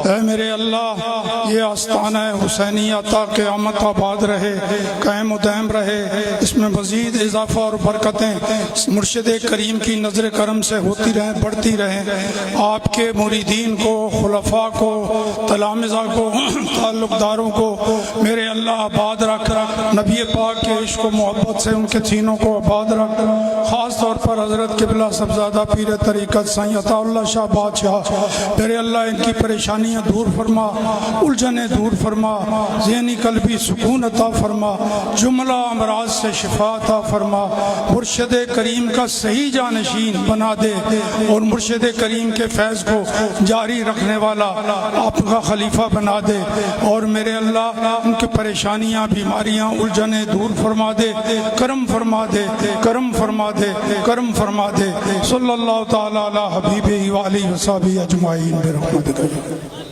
اے میرے اللہ یہ آستانہ حسینیہ تا قیامت آباد رہے، قائم و دائم رہے، اس میں مزید اضافہ اور برکتیں مرشد کریم کی نظر کرم سے ہوتی رہیں، بڑھتی رہیں۔ آپ کے مریدین کو، خلفاء کو، تلامذہ کو، تعلق داروں کو میرے اللہ آباد رکھ، نبی پاک کے عشق و محبت سے ان کے سینوں کو آباد رکھ۔ خاص طور پر حضرت قبلہ صاحبزادہ پیر طریقت سائیں عطا اللہ شاہ بادشاہ، میرے اللہ ان کی پریشانیاں دور فرما، الجھنیں دور فرما، ذہنی قلبی سکون عطا فرما، جملہ امراض سے شفا عطا فرما، مرشد کریم کا صحیح جانشین بنا دے اور مرشد کریم کے فیض کو جاری رکھنے والا آپ کا خلیفہ بنا دے، اور میرے اللہ ان کی پریشانیاں، بیماریاں، الجھنیں دور فرما دے، کرم فرما دے، کرم فرما دے، کرم فرما دے۔ صلی اللہ تعالی علی حبیبہ و آلہ و صحبہ اجمعین برحمتک۔